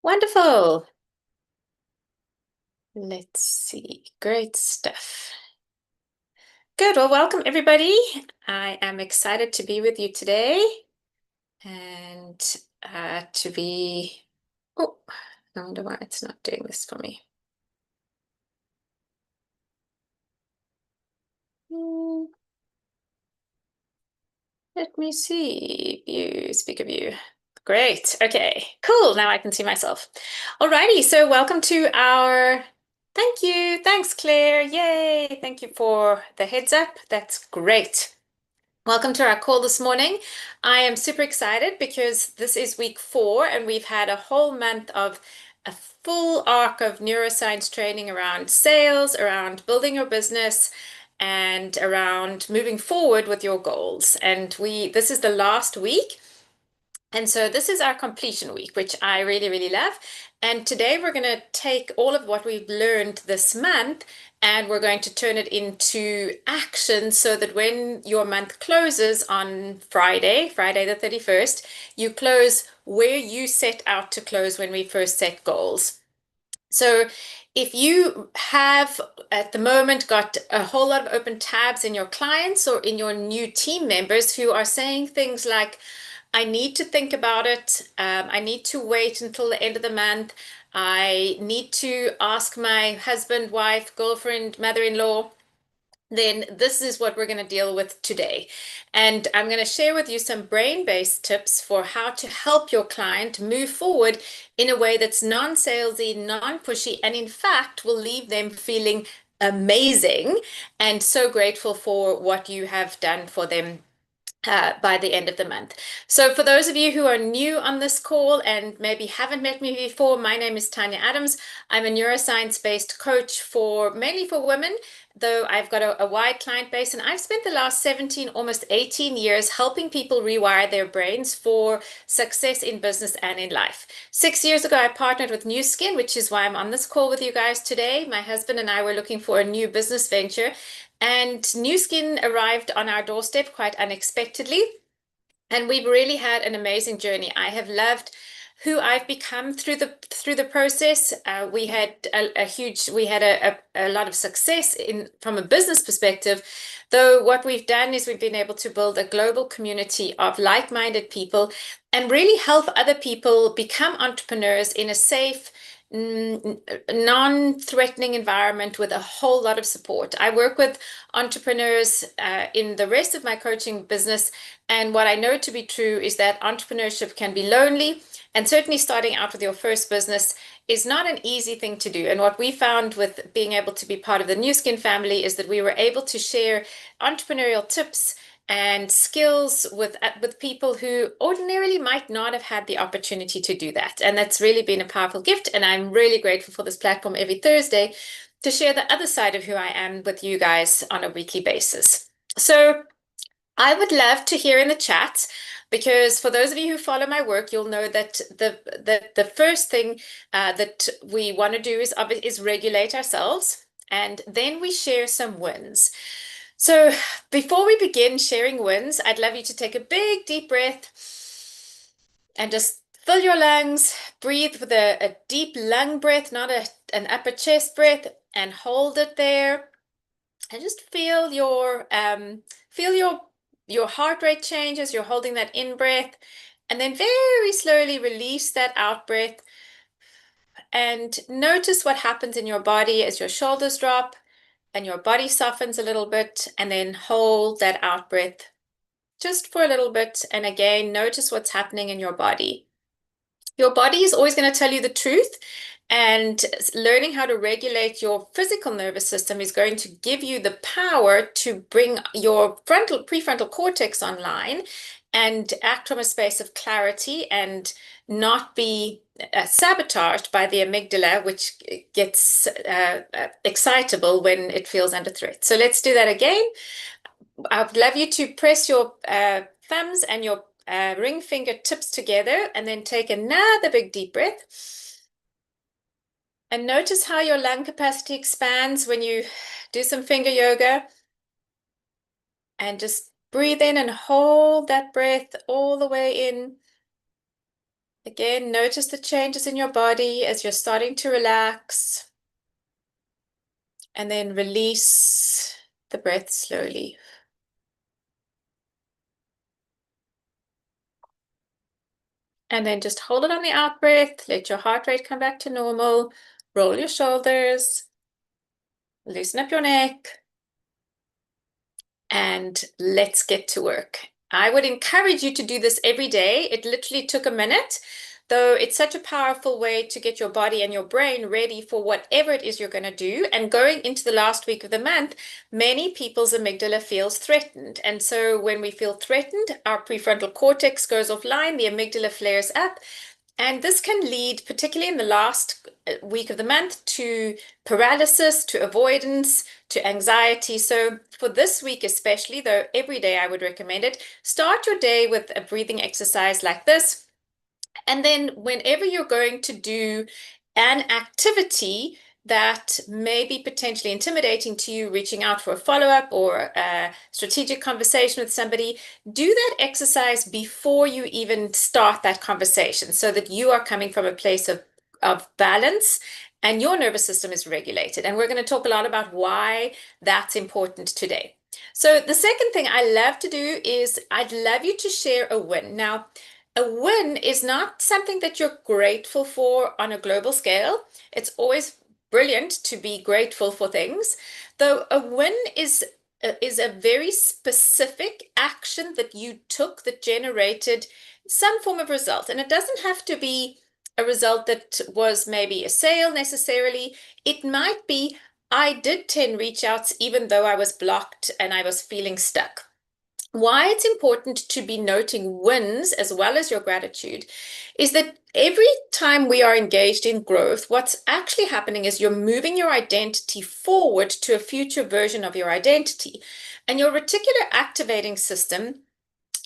Wonderful. Let's see. Great stuff. Good. Well, welcome everybody. I am excited to be with you today and to be. Oh, I wonder why it's not doing this for me. Let me see. View, speaker view. Great. Okay, cool. Now I can see myself. Alrighty. So welcome to our. Thank you. Thanks, Claire. Yay. Thank you for the heads up. That's great. Welcome to our call this morning. I am super excited because this is week 4 and we've had a whole month of a full arc of neuroscience training around sales, around building your business, and around moving forward with your goals. And this is the last week. And so this is our completion week, which I really, really love. And today we're going to take all of what we've learned this month and we're going to turn it into action so that when your month closes on Friday the 31st, you close where you set out to close when we first set goals. So if you have at the moment got a whole lot of open tabs in your clients or in your new team members who are saying things like, I need to think about it. I need to wait until the end of the month. I need to ask my husband, wife, girlfriend, mother-in-law. Then this is what we're going to deal with today. And I'm going to share with you some brain-based tips for how to help your client move forward in a way that's non-salesy, non-pushy, and in fact will leave them feeling amazing and so grateful for what you have done for them by the end of the month. So for those of you who are new on this call and maybe haven't met me before, my name is Tanya Adams. I'm a neuroscience-based coach mainly for women, though I've got a wide client base, and I've spent the last 17, almost 18 years helping people rewire their brains for success in business and in life. 6 years ago, I partnered with Nu Skin, which is why I'm on this call with you guys today. My husband and I were looking for a new business venture, and Nu Skin arrived on our doorstep quite unexpectedly. And we've really had an amazing journey. I have loved who I've become through the process. We had a lot of success from a business perspective, though what we've done is we've been able to build a global community of like-minded people and really help other people become entrepreneurs in a safe, non-threatening environment with a whole lot of support. I work with entrepreneurs in the rest of my coaching business, and what I know to be true is that entrepreneurship can be lonely, and certainly starting out with your first business is not an easy thing to do. And what we found with being able to be part of the Nu Skin family is that we were able to share entrepreneurial tips and skills with people who ordinarily might not have had the opportunity to do that. And that's really been a powerful gift. And I'm really grateful for this platform every Thursday to share the other side of who I am with you guys on a weekly basis. So I would love to hear in the chat, because for those of you who follow my work, you'll know that the first thing that we want to do is regulate ourselves, and then we share some wins. So before we begin sharing wins, I'd love you to take a big deep breath and just fill your lungs, breathe with a deep lung breath, not an upper chest breath, and hold it there. And just feel your heart rate change as you're holding that in breath, and then very slowly release that out breath. And notice what happens in your body as your shoulders drop and your body softens a little bit, and then hold that out breath just for a little bit. And again, notice what's happening in your body. Your body is always going to tell you the truth, and learning how to regulate your physical nervous system is going to give you the power to bring your prefrontal cortex online and act from a space of clarity and not be sabotaged by the amygdala, which gets excitable when it feels under threat. So let's do that again. I'd love you to press your thumbs and your ring finger tips together, and then take another big deep breath. And notice how your lung capacity expands when you do some finger yoga. And just breathe in and hold that breath all the way in. Again, notice the changes in your body as you're starting to relax. And then release the breath slowly. And then just hold it on the out breath. Let your heart rate come back to normal. Roll your shoulders. Loosen up your neck. And let's get to work. I would encourage you to do this every day. It literally took a minute, though it's such a powerful way to get your body and your brain ready for whatever it is you're going to do. And going into the last week of the month, many people's amygdala feels threatened. And so when we feel threatened, our prefrontal cortex goes offline, the amygdala flares up. And this can lead, particularly in the last week of the month, to paralysis, to avoidance, to anxiety. So for this week especially, though every day I would recommend it, start your day with a breathing exercise like this. And then whenever you're going to do an activity that may be potentially intimidating to you, reaching out for a follow-up or a strategic conversation with somebody, do that exercise before you even start that conversation so that you are coming from a place of balance and your nervous system is regulated. And we're going to talk a lot about why that's important today. So the second thing I love to do is I'd love you to share a win. Now, a win is not something that you're grateful for on a global scale. It's always brilliant to be grateful for things, though a win is a very specific action that you took that generated some form of result. And it doesn't have to be a result that was maybe a sale necessarily. It might be, I did 10 reach outs even though I was blocked and I was feeling stuck. Why it's important to be noting wins as well as your gratitude is that every time we are engaged in growth, what's actually happening is you're moving your identity forward to a future version of your identity. And your reticular activating system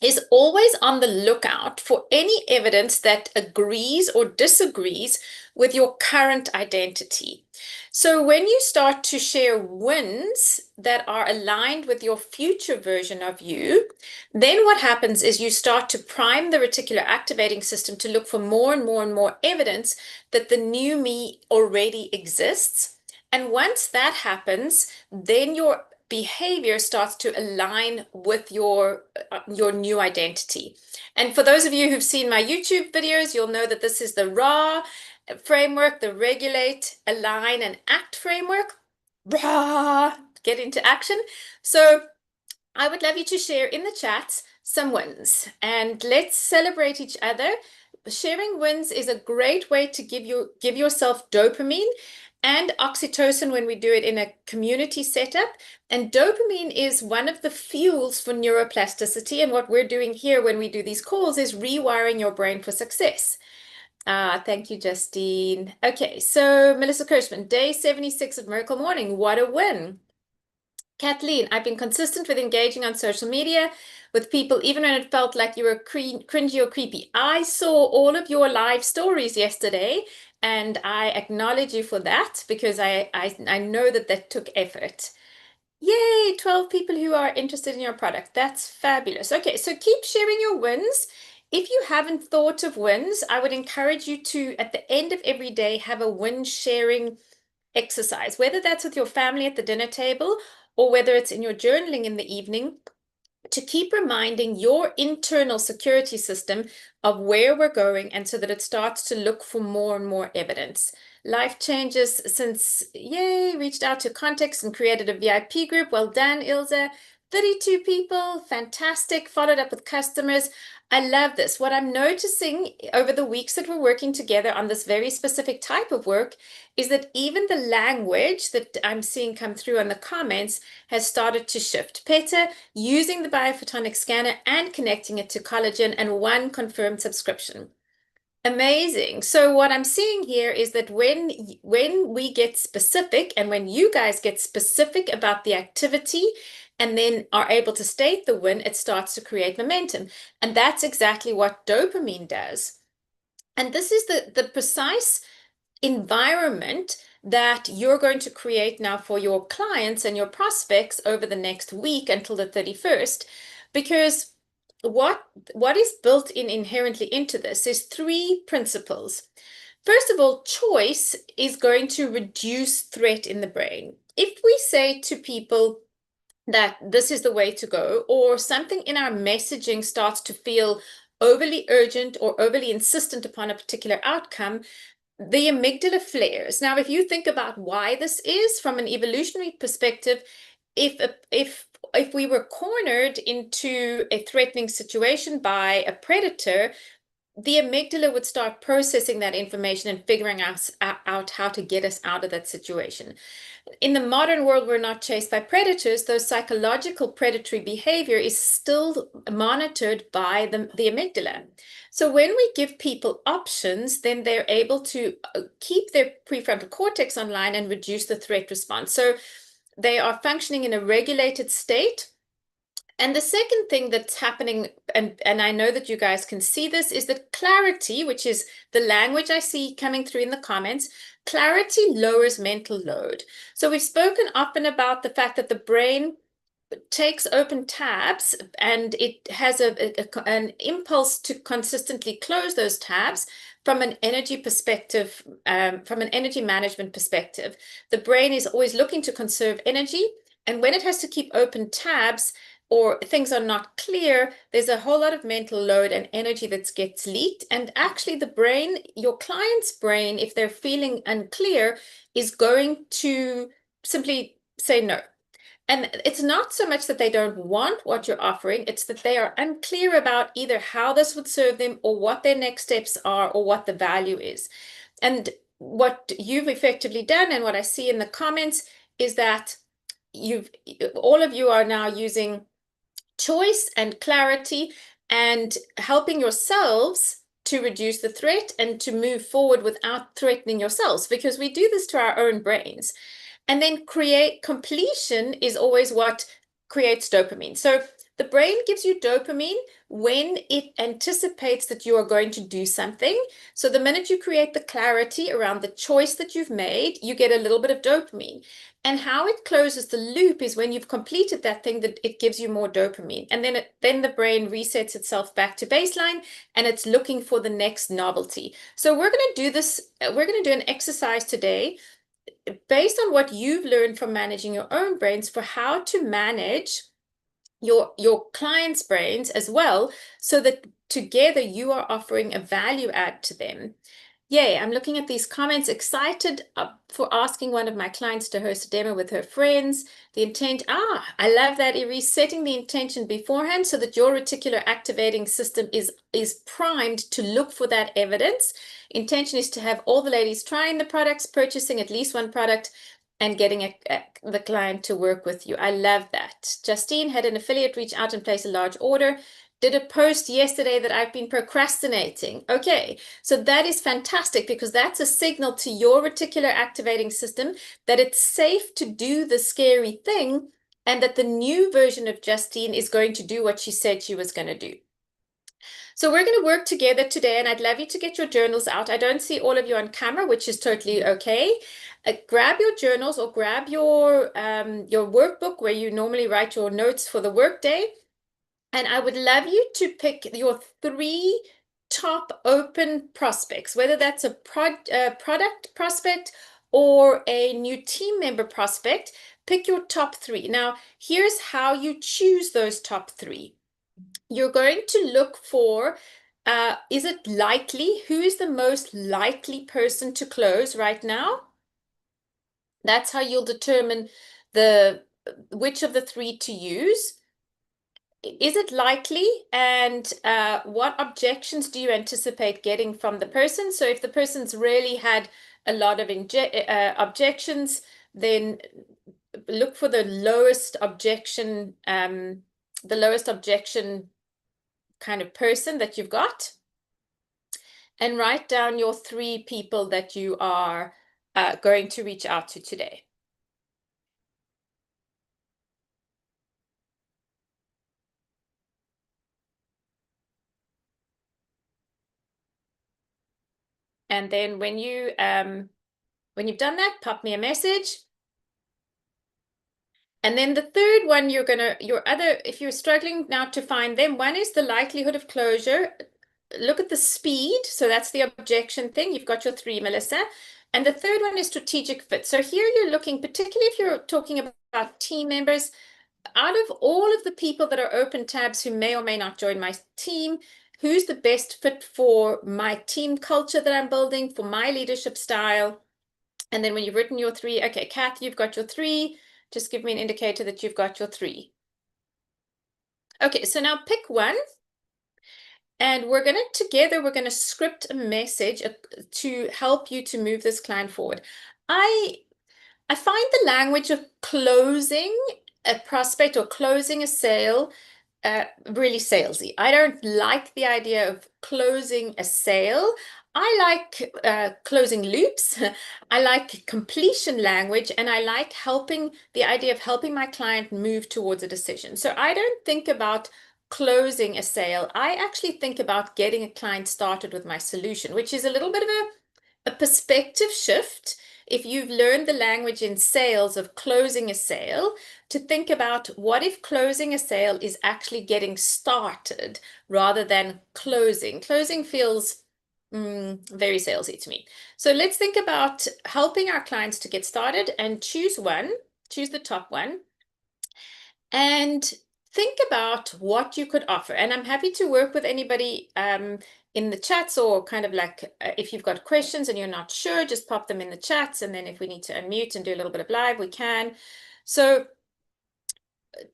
is always on the lookout for any evidence that agrees or disagrees with your current identity. So when you start to share wins that are aligned with your future version of you, then what happens is you start to prime the reticular activating system to look for more and more and more evidence that the new me already exists. And once that happens, then your behavior starts to align with your new identity. And for those of you who've seen my YouTube videos, you'll know that this is the RAW framework, the regulate, align, and act framework. RAW, get into action. So I would love you to share in the chats some wins and let's celebrate each other. Sharing wins is a great way to give yourself dopamine and oxytocin when we do it in a community setup. And dopamine is one of the fuels for neuroplasticity. And what we're doing here when we do these calls is rewiring your brain for success. Thank you, Justine. Okay, so Melissa Kirschman, day 76 of Miracle Morning. What a win. Kathleen, I've been consistent with engaging on social media with people, even when it felt like you were cringy or creepy. I saw all of your live stories yesterday, and I acknowledge you for that because I know that that took effort. Yay, 12 people who are interested in your product. That's fabulous. Okay, so keep sharing your wins. If you haven't thought of wins, I would encourage you to, at the end of every day, have a win sharing exercise, whether that's with your family at the dinner table or whether it's in your journaling in the evening, to keep reminding your internal security system of where we're going and so that it starts to look for more and more evidence. Life changes since, yay, reached out to Context and created a VIP group. Well done, Ilza. 32 people, fantastic. Followed up with customers. I love this. What I'm noticing over the weeks that we're working together on this very specific type of work is that even the language that I'm seeing come through on the comments has started to shift. Peter, using the biophotonic scanner and connecting it to collagen and one confirmed subscription. Amazing. So what I'm seeing here is that when we get specific and when you guys get specific about the activity and then are able to state the win, it starts to create momentum. And that's exactly what dopamine does. And this is the precise environment that you're going to create now for your clients and your prospects over the next week until the 31st, because what is built in inherently into this is three principles. First of all, choice is going to reduce threat in the brain. If we say to people that this is the way to go, or something in our messaging starts to feel overly urgent or overly insistent upon a particular outcome, the amygdala flares. Now, if you think about why this is from an evolutionary perspective, if we were cornered into a threatening situation by a predator, the amygdala would start processing that information and figuring out how to get us out of that situation. In the modern world, we're not chased by predators, though psychological predatory behavior is still monitored by the amygdala. So when we give people options, then they're able to keep their prefrontal cortex online and reduce the threat response. So they are functioning in a regulated state. And the second thing that's happening, and I know that you guys can see this, is that clarity, which is the language I see coming through in the comments, clarity lowers mental load. So we've spoken often about the fact that the brain takes open tabs and it has an impulse to consistently close those tabs from an energy perspective, from an energy management perspective. The brain is always looking to conserve energy. And when it has to keep open tabs, or things are not clear, there's a whole lot of mental load and energy that gets leaked. And actually the brain, your client's brain, if they're feeling unclear, is going to simply say no. And it's not so much that they don't want what you're offering, it's that they are unclear about either how this would serve them or what their next steps are or what the value is. And what you've effectively done and what I see in the comments is that all of you are now using choice and clarity and helping yourselves to reduce the threat and to move forward without threatening yourselves, because we do this to our own brains. And then completion is always what creates dopamine. So the brain gives you dopamine when it anticipates that you are going to do something. So the minute you create the clarity around the choice that you've made, you get a little bit of dopamine. And how it closes the loop is when you've completed that thing, that it gives you more dopamine. And then the brain resets itself back to baseline and it's looking for the next novelty. So we're going to do this. We're going to do an exercise today based on what you've learned from managing your own brains for how to manage your clients' brains as well, so that together you are offering a value add to them. Yay, I'm looking at these comments, excited for asking one of my clients to host a demo with her friends. The intent, I love that, Iris, setting the intention beforehand so that your reticular activating system is primed to look for that evidence. Intention is to have all the ladies trying the products, purchasing at least one product, and getting the client to work with you. I love that. Justine had an affiliate reach out and place a large order. Did a post yesterday that I've been procrastinating. Okay, so that is fantastic because that's a signal to your reticular activating system that it's safe to do the scary thing and that the new version of Justine is going to do what she said she was going to do. So we're going to work together today, and I'd love you to get your journals out. I don't see all of you on camera, which is totally okay. Grab your journals or grab your workbook where you normally write your notes for the workday. And I would love you to pick your 3 top open prospects, whether that's a product prospect or a new team member prospect. Pick your top 3. Now, here's how you choose those top 3. You're going to look for, is it likely? Who is the most likely person to close right now? That's how you'll determine which of the 3 to use. Is it likely, and what objections do you anticipate getting from the person? So if the person's really had a lot of objections, then look for the lowest objection kind of person that you've got, and write down your 3 people that you are going to reach out to today. And then when you've done that, pop me a message. And then the third one, if you're struggling now to find them, one is the likelihood of closure. Look at the speed. So that's the objection thing. You've got your 3, Melissa. And the third one is strategic fit. So here you're looking, particularly if you're talking about team members, out of all of the people that are open tabs who may or may not join my team, who's the best fit for my team culture that I'm building, for my leadership style? And then when you've written your 3, okay, Kath, you've got your 3. Just give me an indicator that you've got your 3. Okay, so now pick one. And we're going to script a message to help you to move this client forward. I find the language of closing a prospect or closing a sale really salesy. I don't like the idea of closing a sale. I like closing loops. I like completion language, and I like the idea of helping my client move towards a decision. So I don't think about closing a sale. I actually think about getting a client started with my solution, which is a little bit of a perspective shift. If you've learned the language in sales of closing a sale, to think about what if closing a sale is actually getting started rather than closing. Closing feels very salesy to me. So let's think about helping our clients to get started, and choose the top one, and think about what you could offer. And I'm happy to work with anybody in the chats, or kind of like if you've got questions and you're not sure, just pop them in the chats. And then if we need to unmute and do a little bit of live, we can. So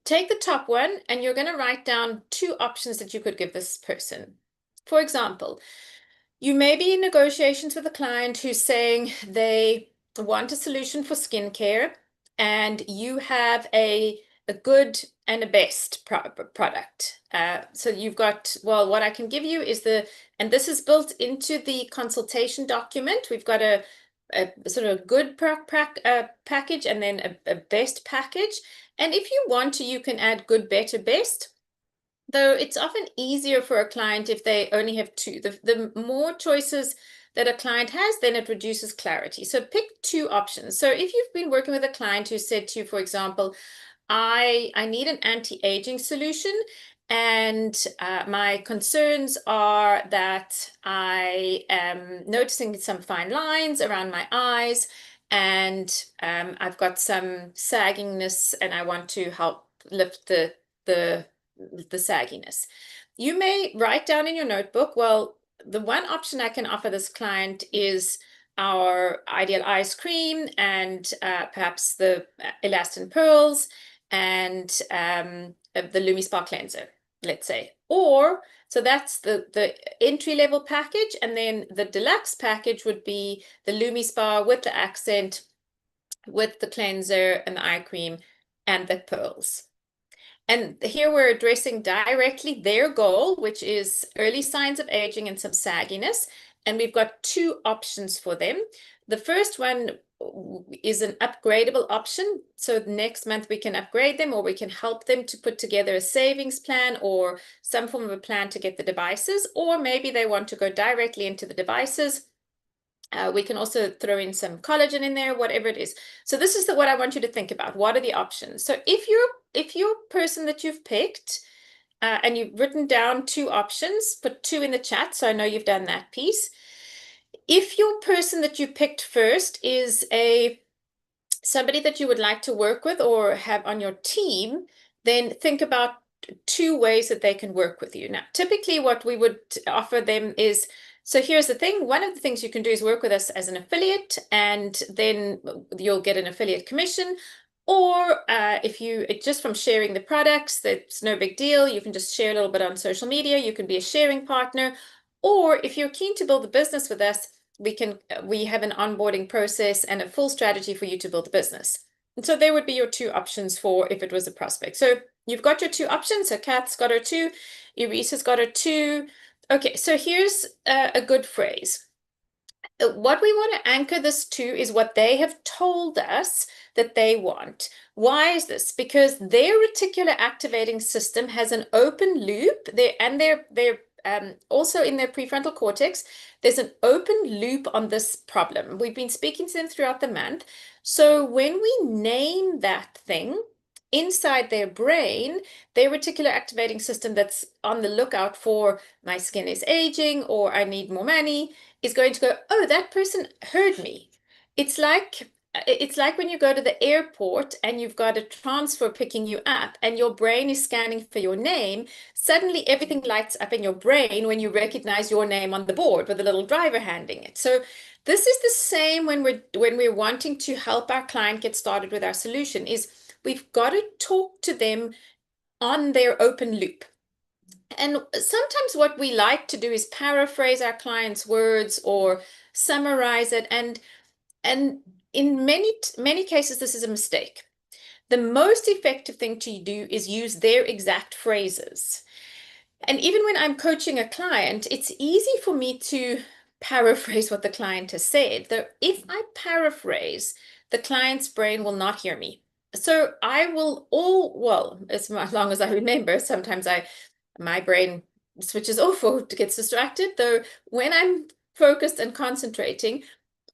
take the top one, and you're going to write down 2 options that you could give this person. For example, you may be in negotiations with a client who's saying they want a solution for skincare, and you have a good and a best product. So you've got, well, what I can give you is and this is built into the consultation document. We've got a sort of good package, and then a best package. And if you want to, you can add good, better, best. Though it's often easier for a client if they only have 2. The more choices that a client has, then it reduces clarity. So pick 2 options. So if you've been working with a client who said to you, for example, I need an anti-aging solution, and my concerns are that I am noticing some fine lines around my eyes, and I've got some saggingness, and I want to help lift the sagginess. You may write down in your notebook, well, the one option I can offer this client is our Ideal Ice Cream, and perhaps the Elastin Pearls, and the Lumi Spa Cleanser, let's say. Or, so that's the entry-level package, and then the deluxe package would be the Lumi Spa with the accent, with the cleanser and the eye cream and the pearls. And here we're addressing directly their goal, which is early signs of aging and some sagginess. And we've got 2 options for them. The first one is an upgradable option. So next month we can upgrade them, or we can help them to put together a savings plan or some form of a plan to get the devices. Or maybe they want to go directly into the devices. We can also throw in some collagen in there, whatever it is. So this is what I want you to think about. What are the options? So if you're a person that you've picked and you've written down 2 options, put 2 in the chat, so I know you've done that piece. If your person that you picked first is somebody that you would like to work with or have on your team, then think about 2 ways that they can work with you. Now, typically what we would offer them is, so here's the thing. One of the things you can do is work with us as an affiliate, and then you'll get an affiliate commission. Or if you, just from sharing the products, that's no big deal. You can just share a little bit on social media. You can be a sharing partner. Or if you're keen to build a business with us, we have an onboarding process and a full strategy for you to build a business. And so there would be your 2 options for if it was a prospect. So you've got your 2 options. So Kath's got her 2, Erisa's got her 2. Okay, so here's a good phrase. What we want to anchor this to is what they have told us that they want. Why is this? Because their reticular activating system has an open loop there, and they're also in their prefrontal cortex, there's an open loop on this problem. We've been speaking to them throughout the month. So when we name that thing, inside their brain, their reticular activating system that's on the lookout for my skin is aging or I need more money is going to go, oh, that person heard me. It's like when you go to the airport and you've got a transfer picking you up and your brain is scanning for your name. Suddenly everything lights up in your brain when you recognize your name on the board with a little driver handing it. So this is the same when we're wanting to help our client get started with our solution is we've got to talk to them on their open loop. And sometimes what we like to do is paraphrase our client's words or summarize it. And in many cases, this is a mistake. The most effective thing to do is use their exact phrases. And even when I'm coaching a client, it's easy for me to paraphrase what the client has said. Though if I paraphrase, the client's brain will not hear me. So I will well, as long as I remember, sometimes my brain switches off or gets distracted. Though when I'm focused and concentrating,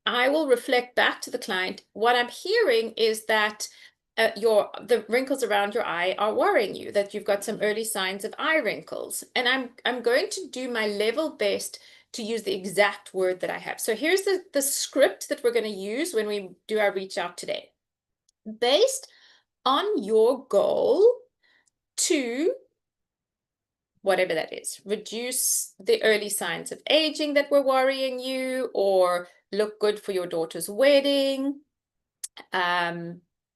I will reflect back to the client. What I'm hearing is that the wrinkles around your eye are worrying you, that you've got some early signs of eye wrinkles. And I'm going to do my level best to use the exact word that I have. So here's the script that we're going to use when we do our reach out today. Based on your goal to whatever that is, reduce the early signs of aging that were worrying you, or look good for your daughter's wedding,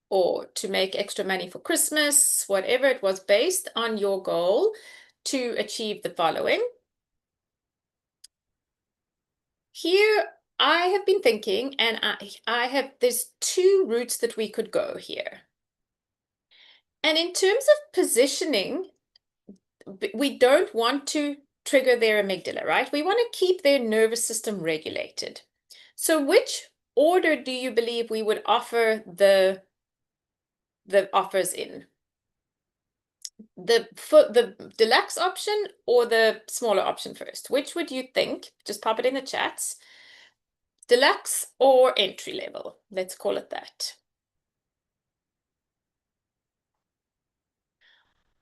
or to make extra money for Christmas, whatever it was, based on your goal to achieve the following. Here, I have been thinking, and there's two routes that we could go here. And in terms of positioning, we don't want to trigger their amygdala, right? We want to keep their nervous system regulated. So which order do you believe we would offer the offers in? The deluxe option or the smaller option first? Which would you think? Just pop it in the chats. Deluxe or entry level? Let's call it that.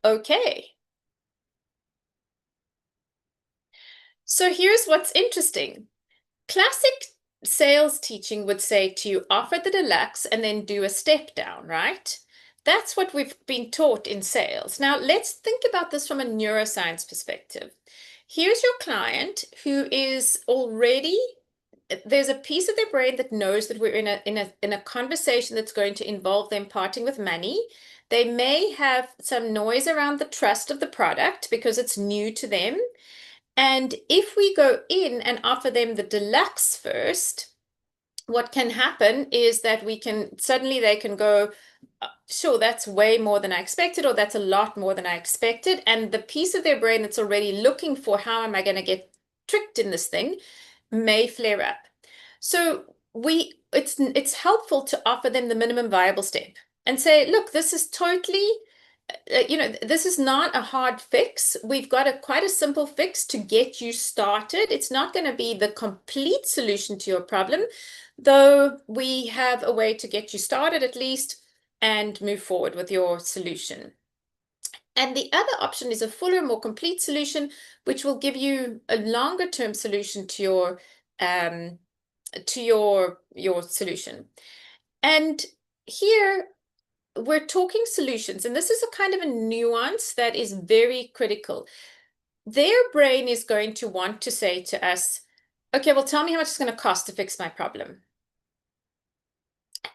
Okay. So here's what's interesting. Classic sales teaching would say to you, offer the deluxe and then do a step down, right? That's what we've been taught in sales. Now, let's think about this from a neuroscience perspective. Here's your client who is already, there's a piece of their brain that knows that we're in a conversation that's going to involve them parting with money. They may have some noise around the trust of the product because it's new to them. And if we go in and offer them the deluxe first, what can happen is that they can go, sure, that's way more than I expected, or that's a lot more than I expected. And the piece of their brain that's already looking for how am I going to get tricked in this thing may flare up. So it's helpful to offer them the minimum viable step and say, look, this is totally this is not a hard fix. We've got quite a simple fix to get you started. It's not going to be the complete solution to your problem, though we have a way to get you started at least and move forward with your solution. And the other option is a fuller, more complete solution, which will give you a longer term solution to your solution. And here we're talking solutions, and this is a kind of a nuance that is very critical. Their brain is going to want to say to us, okay, well, tell me how much it's going to cost to fix my problem.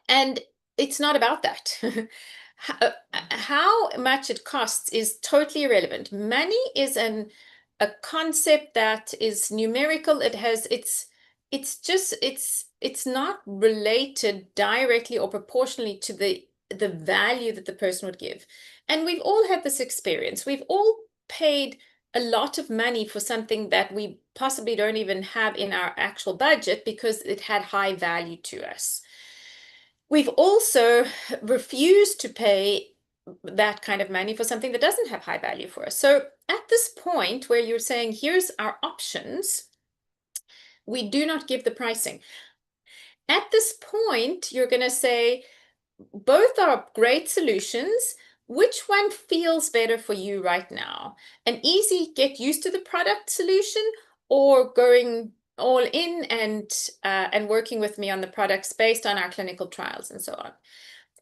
And it's not about that. How much it costs is totally irrelevant. Money is a concept that is numerical. It's not related directly or proportionally to the value that the person would give. And we've all had this experience. We've all paid a lot of money for something that we possibly don't even have in our actual budget because it had high value to us. We've also refused to pay that kind of money for something that doesn't have high value for us. So at this point where you're saying, here's our options, we do not give the pricing. At this point, you're going to say, both are great solutions. which one feels better for you right now? An easy get used to the product solution, or going all in and working with me on the products based on our clinical trials and so on.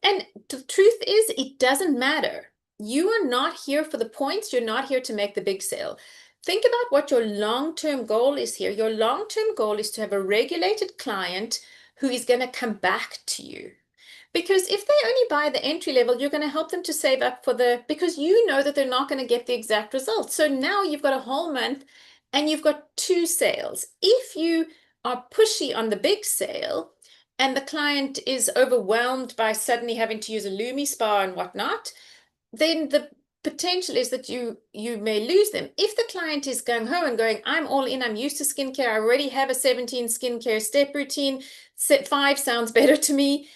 And the truth is, it doesn't matter. You are not here for the points. You're not here to make the big sale. Think about what your long-term goal is here. Your long-term goal is to have a regulated client who is going to come back to you. Because if they only buy the entry level, you're going to help them to save up for because you know that they're not going to get the exact results. So now you've got a whole month and you've got 2 sales. If you are pushy on the big sale and the client is overwhelmed by suddenly having to use a Lumi spa and whatnot, then the potential is that you may lose them. If the client is going home and going, I'm all in, I'm used to skincare, I already have a 17 skincare step routine, 5 sounds better to me,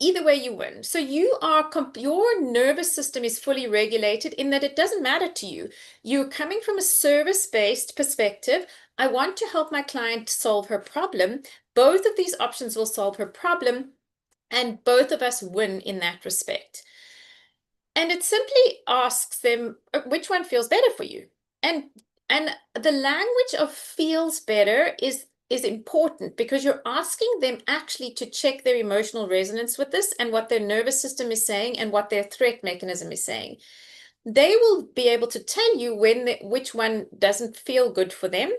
either way you win. So your nervous system is fully regulated in that it doesn't matter to you. You're coming from a service-based perspective. I want to help my client solve her problem. Both of these options will solve her problem, and both of us win in that respect. And it simply asks them which one feels better for you. And the language of feels better is important, because you're asking them actually to check their emotional resonance with this and what their nervous system is saying and what their threat mechanism is saying. They will be able to tell you which one doesn't feel good for them.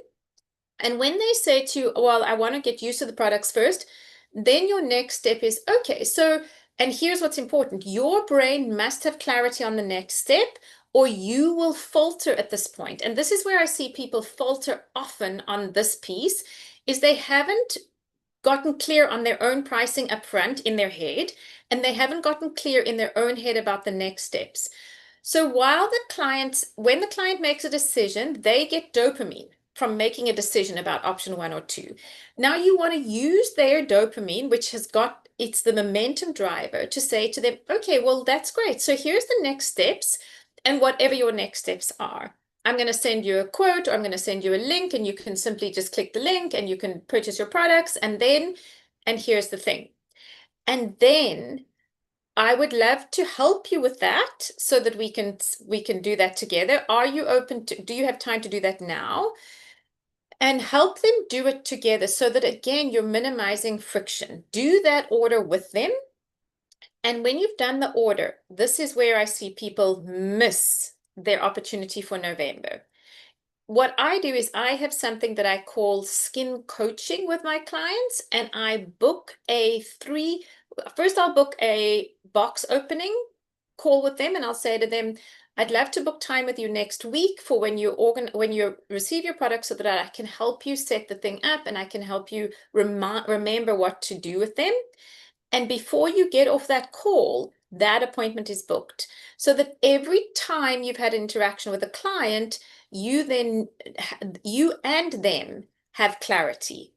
And when they say to you, well, I want to get used to the products first, then your next step is, okay, so, and here's what's important. Your brain must have clarity on the next step, or you will falter at this point. And this is where I see people falter often on this piece, is they haven't gotten clear on their own pricing up front in their head, and they haven't gotten clear in their own head about the next steps. So when the client makes a decision, they get dopamine from making a decision about option 1 or 2. Now you want to use their dopamine, which it's the momentum driver, to say to them, okay, well, that's great. So here's the next steps, and whatever your next steps are. I'm going to send you a quote, or I'm going to send you a link, and you can simply just click the link and you can purchase your products. And here's the thing. And then I would love to help you with that so that we can do that together. Do you have time to do that now? And help them do it together so that, again, you're minimizing friction. Do that order with them. And when you've done the order, this is where I see people miss their opportunity for November. What I do is I have something that I call skin coaching with my clients, and I book first I'll book a box opening call with them, and I'll say to them, I'd love to book time with you next week for when you receive your product, so that I can help you set the thing up and I can help you remember what to do with them. And before you get off that call, that appointment is booked, so that every time you've had interaction with a client, you and them have clarity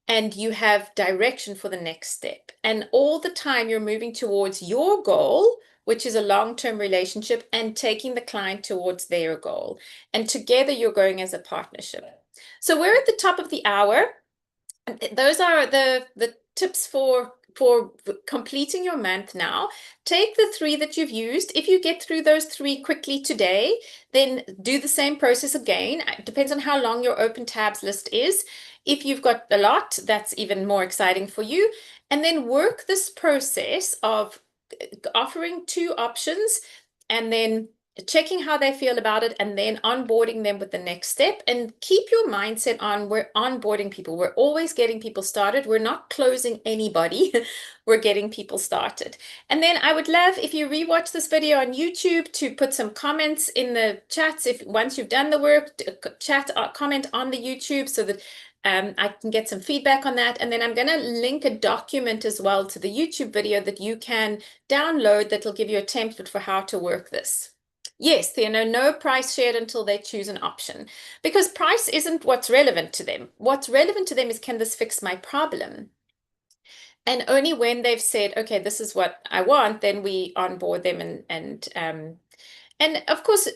and you have direction for the next step. And all the time you're moving towards your goal, which is a long-term relationship, and taking the client towards their goal. And together you're going as a partnership. So we're at the top of the hour. Those are the tips for completing your month now. Take the 3 that you've used. If you get through those 3 quickly today, then do the same process again. It depends on how long your open tabs list is. If you've got a lot, that's even more exciting for you. And then work this process of offering 2 options and then checking how they feel about it, and then onboarding them with the next step. And keep your mindset on, we're onboarding people. We're always getting people started. We're not closing anybody. We're getting people started. And then I would love if you rewatch this video on YouTube to put some comments in the chats. Once you've done the work, chat or comment on the YouTube, so that I can get some feedback on that. And then I'm going to link a document as well to the YouTube video that you can download that will give you a template for how to work this. Yes, no price shared until they choose an option, because price isn't what's relevant to them. What's relevant to them is, can this fix my problem? And only when they've said, okay, this is what I want, then we onboard them. And of course,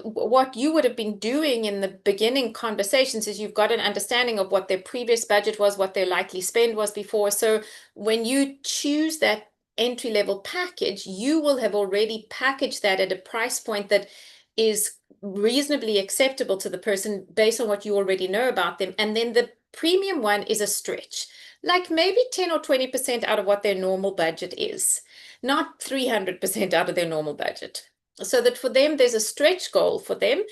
what you would have been doing in the beginning conversations is you've got an understanding of what their previous budget was, what their likely spend was before. So when you choose that entry-level package, you will have already packaged that at a price point that is reasonably acceptable to the person based on what you already know about them. And then the premium one is a stretch, like maybe 10 or 20% out of what their normal budget is, not 300% out of their normal budget. So that for them, there's a stretch goal for them.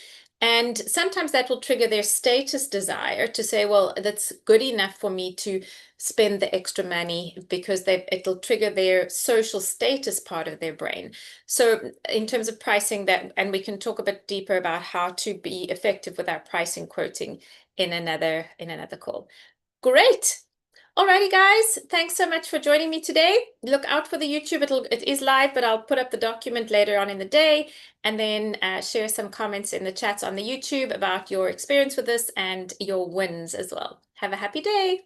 And sometimes that will trigger their status desire to say, well, that's good enough for me to spend the extra money, because it'll trigger their social status part of their brain. So in terms of pricing that, and we can talk a bit deeper about how to be effective with our pricing quoting in another call. Great. Alrighty, guys, thanks so much for joining me today. Look out for the YouTube. It is live, but I'll put up the document later on in the day, and then share some comments in the chats on the YouTube about your experience with this and your wins as well. Have a happy day.